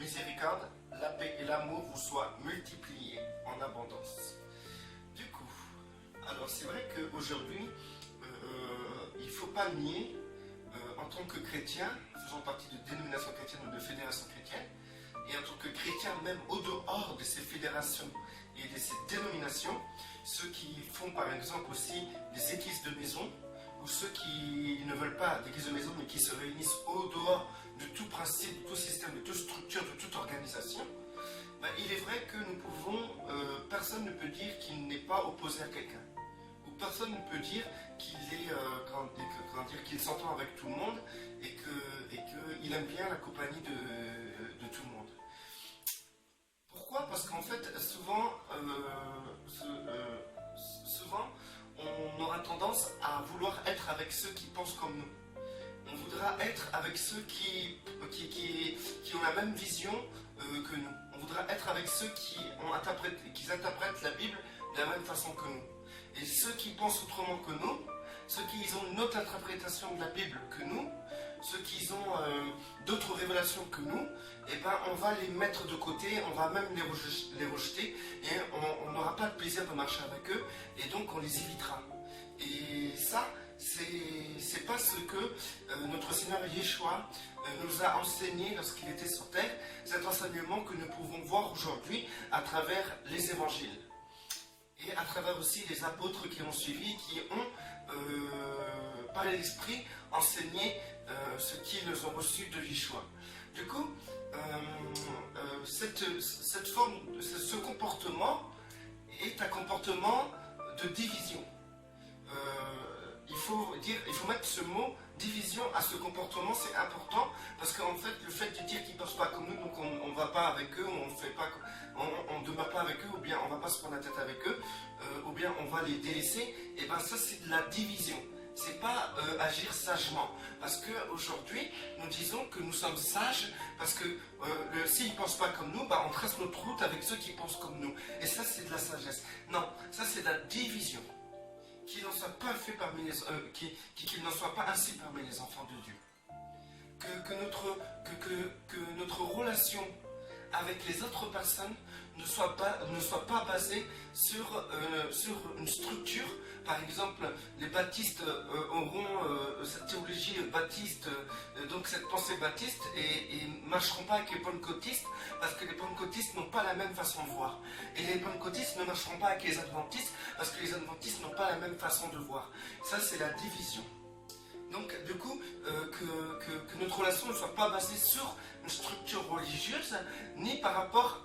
miséricorde, la paix et l'amour vous soient multipliés en abondance. Du coup, alors c'est vrai qu'aujourd'hui, il ne faut pas nier, en tant que chrétien, faisant partie de dénominations chrétiennes ou de fédérations chrétiennes, et en tant que chrétien même au dehors de ces fédérations et de ces dénominations, ceux qui font par exemple aussi des églises de maison, ou ceux qui ne veulent pas d'église de maison mais qui se réunissent au dehors de tout principe, de tout système, de toute structure, de toute organisation, ben, il est vrai que nous pouvons, personne ne peut dire qu'il n'est pas opposé à quelqu'un. Ou personne ne peut dire qu'il est, qu'il s'entend avec tout le monde et qu'il aime bien la compagnie de tout le monde. Pourquoi? Parce qu'en fait, souvent, on aura tendance à vouloir être avec ceux qui pensent comme nous. On voudra être avec ceux qui ont la même vision que nous. On voudra être avec ceux qui interprètent la Bible de la même façon que nous. Et ceux qui pensent autrement que nous, ceux qui ont une autre interprétation de la Bible que nous, ceux qui ont d'autres révélations que nous, eh ben, on va les mettre de côté, on va même les rejeter et on n'aura pas de plaisir de marcher avec eux et donc on les évitera. Et ça, c'est pas ce que notre Seigneur Yeshua nous a enseigné lorsqu'il était sur terre, cet enseignement que nous pouvons voir aujourd'hui à travers les évangiles. Et à travers aussi les apôtres qui ont suivi, qui ont, par l'esprit, enseigné ce qu'ils ont reçu de Yeshua. Du coup, cette forme, ce comportement est un comportement de division. Il faut mettre ce mot division à ce comportement, c'est important parce qu'en fait le fait de dire qu'ils ne pensent pas comme nous, donc on ne va pas avec eux, on ne demeure pas avec eux, ou bien on ne va pas se prendre la tête avec eux, ou bien on va les délaisser, et bien ça c'est de la division. C'est pas agir sagement, parce qu'aujourd'hui nous disons que nous sommes sages, parce que s'ils ne pensent pas comme nous, bah, on trace notre route avec ceux qui pensent comme nous, et ça c'est de la sagesse. Non, ça c'est de la division. Qu'il n'en soit pas fait parmi qu'il n'en soit pas ainsi parmi les enfants de Dieu. Que notre relation avec les autres personnes ne soit pas basée sur une structure. Par exemple, les baptistes auront cette théologie baptiste, donc cette pensée baptiste, et ne marcheront pas avec les pentecôtistes, parce que les pentecôtistes n'ont pas la même façon de voir. Et les pentecôtistes ne marcheront pas avec les adventistes, parce que les adventistes n'ont pas la même façon de voir. Ça, c'est la division. Donc, du coup, que notre relation ne soit pas basée sur une structure religieuse, ni par rapport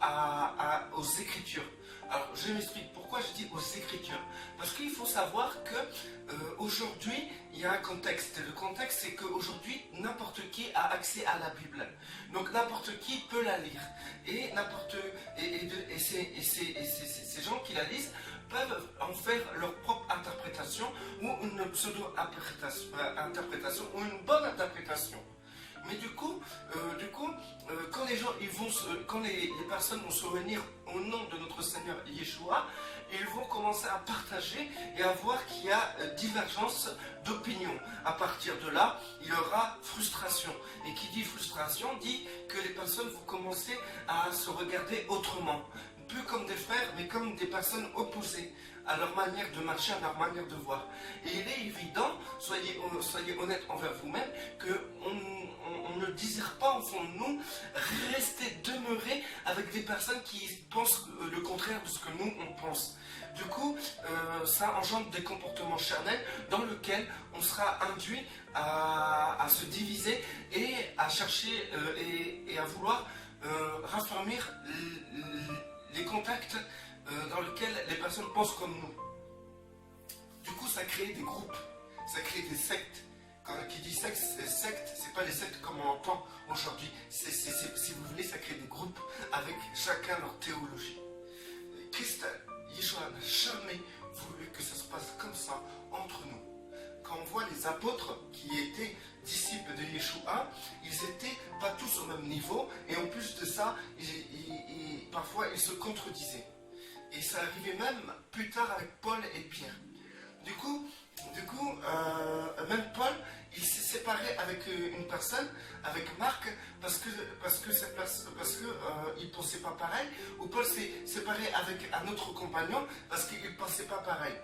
aux Écritures. Alors, je m'explique pourquoi je dis aux Écritures. Parce qu'il faut savoir qu'aujourd'hui, il y a un contexte. Le contexte, c'est qu'aujourd'hui, n'importe qui a accès à la Bible. Donc, n'importe qui peut la lire. Et ces gens qui la lisent peuvent en faire leur propre interprétation ou une pseudo-interprétation ou une bonne interprétation. Mais du coup, quand les personnes vont se réunir au nom de notre Seigneur Yeshua, ils vont commencer à partager et à voir qu'il y a divergence d'opinion. À partir de là, il y aura frustration. Et qui dit frustration dit que les personnes vont commencer à se regarder autrement. Plus comme des frères, mais comme des personnes opposées à leur manière de marcher, à leur manière de voir. Et il est évident, soyez honnêtes envers vous-même, qu'on ne désire pas au fond de nous demeurer avec des personnes qui pensent le contraire de ce que nous on pense. Du coup, ça engendre des comportements charnels dans lesquels on sera induit à se diviser et à chercher et à vouloir raffermir les contacts dans lesquels les personnes pensent comme nous. Du coup, ça crée des groupes, ça crée des sectes. Quand qui dit secte, c'est pas les sectes comme on entend aujourd'hui. Si vous voulez, ça crée des groupes avec chacun leur théologie. Christ, Yeshua n'a jamais voulu que ça se passe comme ça entre nous. Quand on voit les apôtres qui étaient disciples de Yeshua, ils n'étaient pas tous au même niveau, et en plus de ça, parfois ils se contredisaient. Et ça arrivait même plus tard avec Paul et Pierre. Du coup, Du coup, même Paul, il s'est séparé avec une personne, avec Marc, parce que il pensait pas pareil. Ou Paul s'est séparé avec un autre compagnon parce qu'il pensait pas pareil.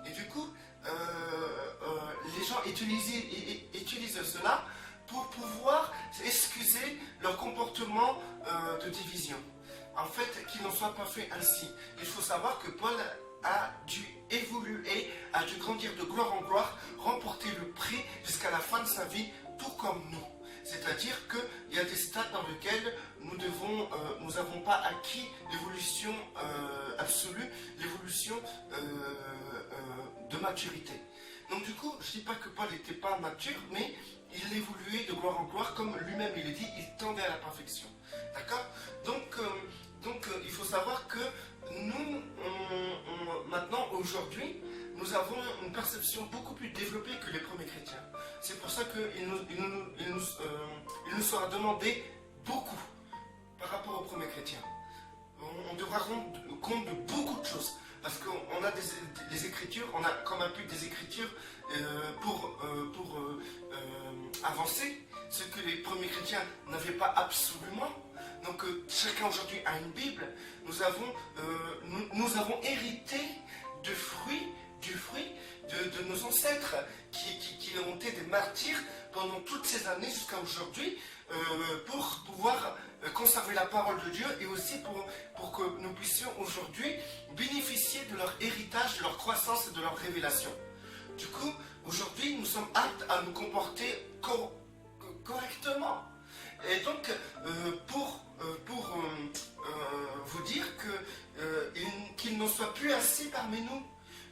Et du coup, les gens utilisent cela pour pouvoir excuser leur comportement de division. En fait, qu'il n'en soit pas fait ainsi. Il faut savoir que Paul a dû évoluer, a dû grandir de gloire en gloire, remporter le prix jusqu'à la fin de sa vie, tout comme nous. C'est-à-dire qu'il y a des stades dans lesquels nous n'avons pas acquis l'évolution absolue, l'évolution de maturité. Donc du coup, je ne dis pas que Paul n'était pas mature, mais il évoluait de gloire en gloire, comme lui-même il est dit, il tendait à la perfection. D'accord ? Donc, il faut savoir que nous, maintenant, aujourd'hui, nous avons une perception beaucoup plus développée que les premiers chrétiens. C'est pour ça qu'il nous sera demandé beaucoup par rapport aux premiers chrétiens. On devra rendre compte de beaucoup de choses. Parce qu'on a des écritures, on a comme un but des écritures pour avancer, ce que les premiers chrétiens n'avaient pas absolument. Donc chacun aujourd'hui a une Bible. Nous avons hérité du fruit de nos ancêtres qui ont été des martyrs pendant toutes ces années jusqu'à aujourd'hui pour pouvoir conserver la parole de Dieu et aussi pour que nous puissions aujourd'hui bénéficier de leur héritage, de leur croissance et de leur révélation. Du coup, aujourd'hui, nous sommes aptes à nous comporter correctement. Et donc, pour vous dire qu'il n'en soit plus assis parmi nous,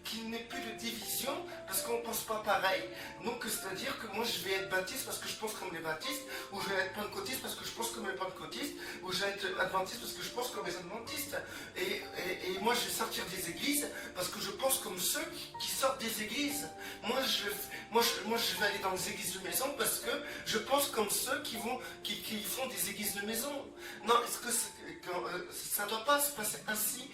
qu'il n'ait plus de division parce qu'on ne pense pas pareil. Donc c'est-à-dire que moi je vais être baptiste parce que je pense comme les baptistes, ou je vais être pentecôtiste parce que je pense comme les pentecôtistes, ou je vais être adventiste parce que je pense comme les adventistes. Et moi je vais sortir des églises parce que je pense comme ceux qui sortent des églises. Moi je vais aller dans les églises de maison parce que je pense comme ceux qui font des églises de maison. Non, est-ce que ça ne doit pas se passer ainsi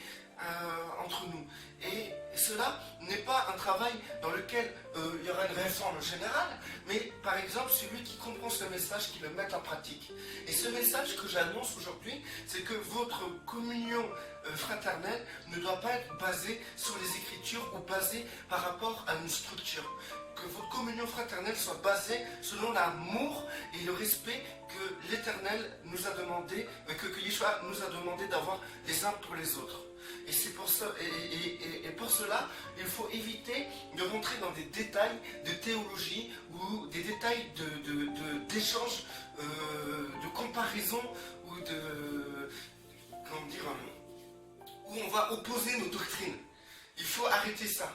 entre nous? Et cela n'est pas un travail dans lequel il y aura une réforme générale, mais par exemple celui qui comprend ce message, qui le met en pratique. Et ce message que j'annonce aujourd'hui, c'est que votre communion fraternelle ne doit pas être basée sur les Écritures ou basée par rapport à une structure. Que votre communion fraternelle soit basée selon l'amour et le respect que l'Éternel nous a demandé, que Yeshua nous a demandé d'avoir les uns pour les autres. Et c'est pour ça, et pour cela, il faut éviter de rentrer dans des détails de théologie ou des détails d'échange, de comparaison ou où on va opposer nos doctrines. Il faut arrêter ça.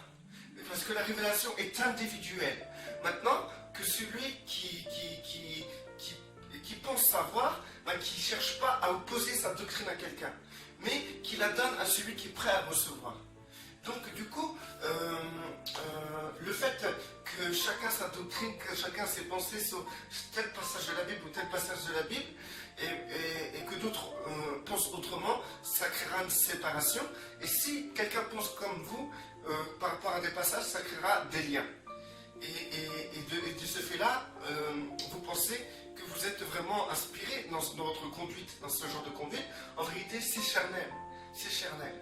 Parce que la révélation est individuelle. Maintenant, que celui qui pense savoir, qui ne cherche pas à opposer sa doctrine à quelqu'un, mais qui la donne à celui qui est prêt à recevoir. Donc du coup, le fait que chacun sa doctrine, que chacun ses pensées sur tel passage de la Bible ou tel passage de la Bible, et que d'autres pensent autrement, ça créera une séparation. Et si quelqu'un pense comme vous, par rapport à des passages, ça créera des liens. Et de ce fait-là, vous pensez que vous êtes vraiment inspiré dans votre conduite, dans ce genre de conduite. En vérité, c'est charnel. C'est charnel.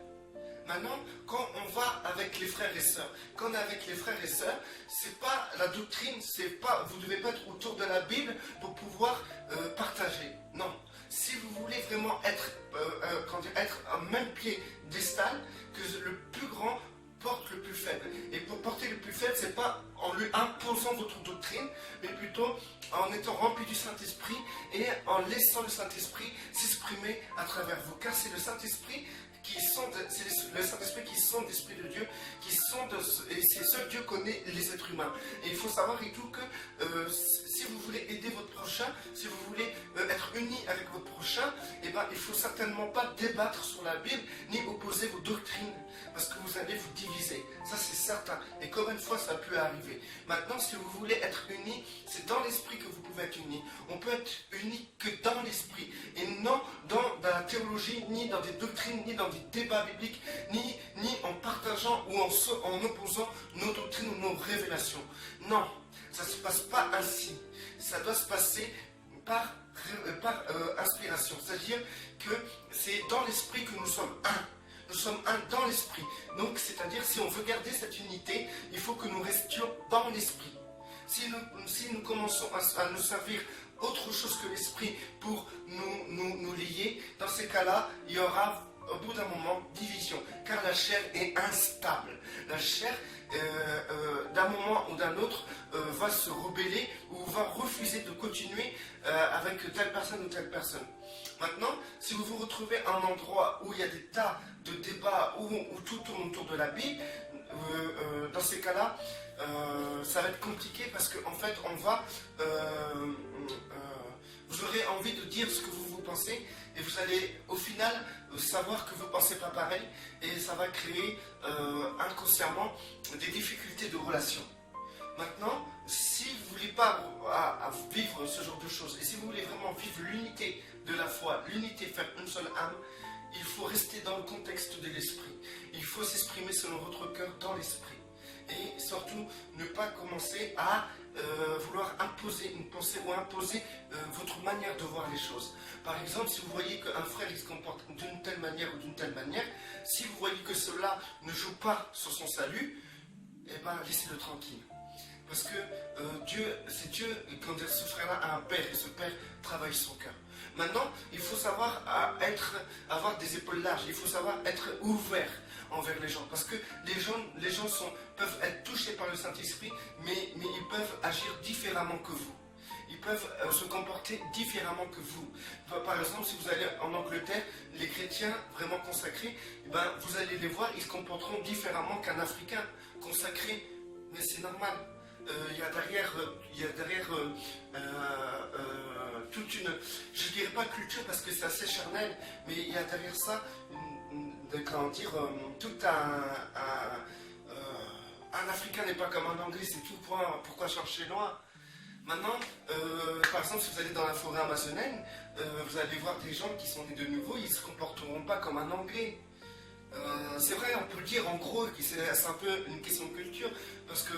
Maintenant, quand on va avec les frères et sœurs, quand on est avec les frères et sœurs, c'est pas la doctrine, c'est pas, vous ne devez pas être autour de la Bible pour pouvoir partager. Non. Si vous voulez vraiment être à même pied d'estal, que le plus grand porte le plus faible. Et pour porter le plus faible, c'est pas en lui imposant votre doctrine, mais plutôt en étant rempli du Saint-Esprit et en laissant le Saint-Esprit s'exprimer à travers vous. Car c'est le Saint-Esprit c'est le Saint-Esprit qui sonde l'Esprit de Dieu, et c'est seul Dieu connaît les êtres humains. Et il faut savoir et tout que si vous voulez aider votre prochain, si vous voulez être uni avec votre prochain, il ne faut certainement pas débattre sur la Bible, ni opposer vos doctrines, parce que vous allez vous diviser. Ça c'est certain. Et combien de fois ça peut arriver? Maintenant, si vous voulez être unis, c'est dans l'esprit que vous pouvez être unis. On peut être unis que dans l'esprit, et non dans la théologie, ni dans des doctrines, ni dans des débats bibliques, ni ni en partageant ou en opposant nos doctrines ou nos révélations. Non, ça ne se passe pas ainsi. Ça doit se passer par inspiration. C'est-à-dire que c'est dans l'esprit que nous sommes un. Nous sommes un dans l'esprit. Donc, c'est-à-dire, si on veut garder cette unité, il faut que nous restions dans l'esprit. Si nous commençons à nous servir autre chose que l'esprit pour nous lier, dans ces cas-là, il y aura au bout d'un moment division, car la chair est instable. La chair, d'un moment ou d'un autre, va se rebeller ou va refuser de continuer avec telle personne ou telle personne. Maintenant, si vous vous retrouvez à un endroit où il y a des tas de débats, où tout tourne autour de la Bible, dans ces cas-là, ça va être compliqué parce qu'en fait, vous aurez envie de dire ce que vous pensez et vous allez au final savoir que vous ne pensez pas pareil et ça va créer inconsciemment des difficultés de relation. Maintenant, si vous ne voulez pas vivre ce genre de choses et si vous voulez vraiment vivre l'unité de la foi, l'unité, faire une seule âme, il faut rester dans le contexte de l'esprit. Il faut s'exprimer selon votre cœur dans l'esprit. Et surtout, ne pas commencer à vouloir imposer une pensée ou imposer votre manière de voir les choses. Par exemple, si vous voyez qu'un frère il se comporte d'une telle manière ou d'une telle manière, si vous voyez que cela ne joue pas sur son salut, eh bien, laissez-le tranquille. Parce que c'est Dieu, quand ce frère-là a un père, et ce père travaille son cœur. Maintenant, il faut savoir avoir des épaules larges, il faut savoir être ouvert envers les gens. Parce que les gens peuvent être touchés par le Saint-Esprit, mais ils peuvent agir différemment que vous. Ils peuvent se comporter différemment que vous. Par exemple, si vous allez en Angleterre, les chrétiens vraiment consacrés, vous allez les voir, ils se comporteront différemment qu'un Africain consacré. Mais c'est normal. Il y a derrière toute une, je dirais pas culture parce que c'est assez charnel, mais il y a derrière ça, tout un Africain n'est pas comme un Anglais, c'est tout point. Pourquoi chercher loin? Maintenant, par exemple, si vous allez dans la forêt amazonienne, vous allez voir des gens qui sont nés de nouveau, ils ne se comporteront pas comme un Anglais. C'est vrai, on peut le dire en gros que c'est un peu une question de culture, parce que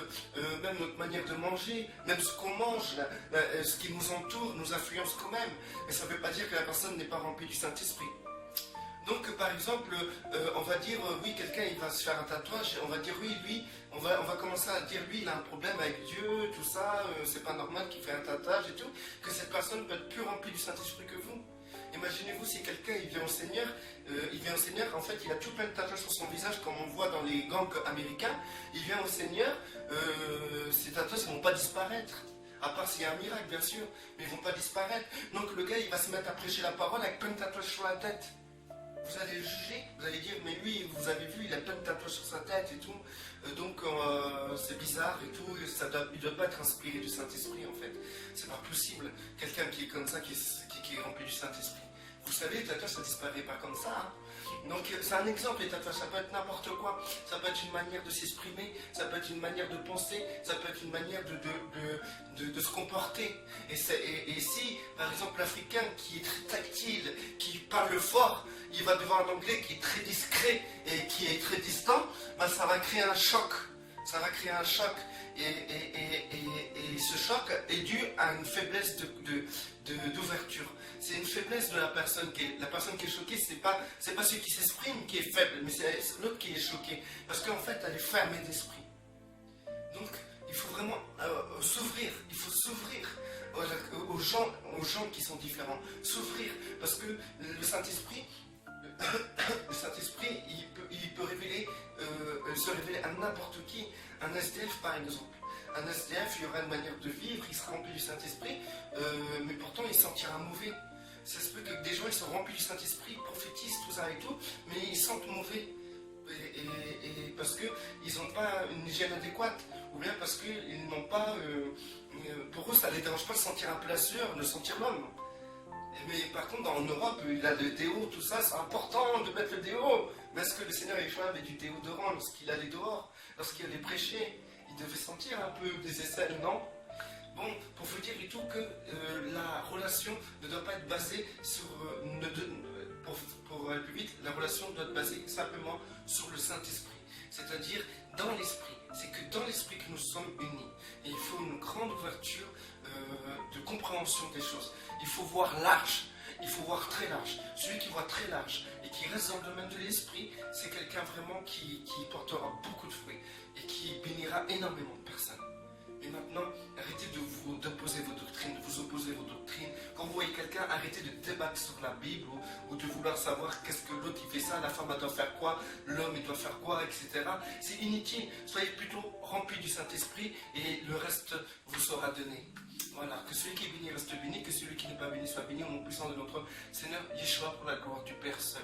même notre manière de manger, même ce qu'on mange, ce qui nous entoure, nous influence quand même. Mais ça ne veut pas dire que la personne n'est pas remplie du Saint-Esprit. Donc par exemple, on va dire, oui, quelqu'un il va se faire un tatouage, on va dire, oui, lui, on va commencer à dire, lui, il a un problème avec Dieu, tout ça, c'est pas normal qu'il fait un tatouage et tout, que cette personne peut être plus remplie du Saint-Esprit que vous. Imaginez-vous si quelqu'un il vient au Seigneur, en fait il a tout plein de tatouages sur son visage comme on voit dans les gangs américains, il vient au Seigneur, ces tatouages ne vont pas disparaître, à part s'il y a un miracle bien sûr, mais ils ne vont pas disparaître. Donc le gars il va se mettre à prêcher la parole avec plein de tatouages sur la tête. Vous allez le juger, vous allez dire mais lui vous avez vu il a plein de tatouages sur sa tête et tout, donc c'est bizarre et tout, il ne doit pas être inspiré du Saint-Esprit en fait, c'est pas possible, quelqu'un qui est comme ça, qui est rempli du Saint-Esprit. Vous savez, les tatouages ça disparaît pas comme ça, hein. Donc c'est un exemple, les tatouages, ça peut être n'importe quoi, ça peut être une manière de s'exprimer, ça peut être une manière de penser, ça peut être une manière de se comporter. Et si, par exemple, l'Africain qui est très tactile, qui parle fort, il va devant un Anglais qui est très discret et qui est très distant, ça va créer un choc. Ça va créer un choc. Et ce choc est dû à une faiblesse d'ouverture. C'est une faiblesse de la personne qui est choquée, c'est pas celui qui s'exprime qui est faible, mais c'est l'autre qui est choqué. Parce qu'en fait, elle est fermée d'esprit. Donc, il faut vraiment s'ouvrir. Il faut s'ouvrir aux gens qui sont différents. S'ouvrir. Parce que le Saint-Esprit, il peut se révéler à n'importe qui. Un SDF par exemple. Un SDF, il y aura une manière de vivre, il sera rempli du Saint-Esprit, mais pourtant il sentira mauvais. Ça se peut que des gens ils sont remplis du Saint-Esprit, prophétisent, tout ça et tout, mais ils sentent mauvais. Et parce qu'ils n'ont pas une hygiène adéquate, ou bien parce qu'ils n'ont pas... pour eux, ça ne les dérange pas de sentir un peu la sueur, de sentir l'homme. Mais par contre, en Europe, il a le déo, tout ça, c'est important de mettre le déo. Mais est-ce que le Seigneur Yeshua avait du déodorant lorsqu'il allait dehors, lorsqu'il allait prêcher? Il devait sentir un peu des aisselles, non? Bon, pour vous dire et tout que la relation ne doit pas être basée sur... pour aller plus vite, la relation doit être basée simplement sur le Saint-Esprit. C'est-à-dire dans l'Esprit. C'est que dans l'Esprit que nous sommes unis. Et il faut une grande ouverture de compréhension des choses. Il faut voir large. Il faut voir très large. Celui qui voit très large et qui reste dans le domaine de l'esprit, c'est quelqu'un vraiment qui portera beaucoup de fruits et qui bénira énormément de personnes. Mais maintenant, arrêtez d'opposer vos doctrines, de vous opposer vos doctrines. Quand vous voyez quelqu'un, arrêtez de débattre sur la Bible ou de vouloir savoir qu'est-ce que l'autre il fait ça, la femme elle doit faire quoi, l'homme il doit faire quoi, etc. C'est inutile. Soyez plutôt remplis du Saint-Esprit et le reste vous sera donné. Voilà, que celui qui est béni reste béni, que celui qui n'est pas béni soit béni au nom puissant de notre Seigneur Yeshua pour la gloire du Père seul.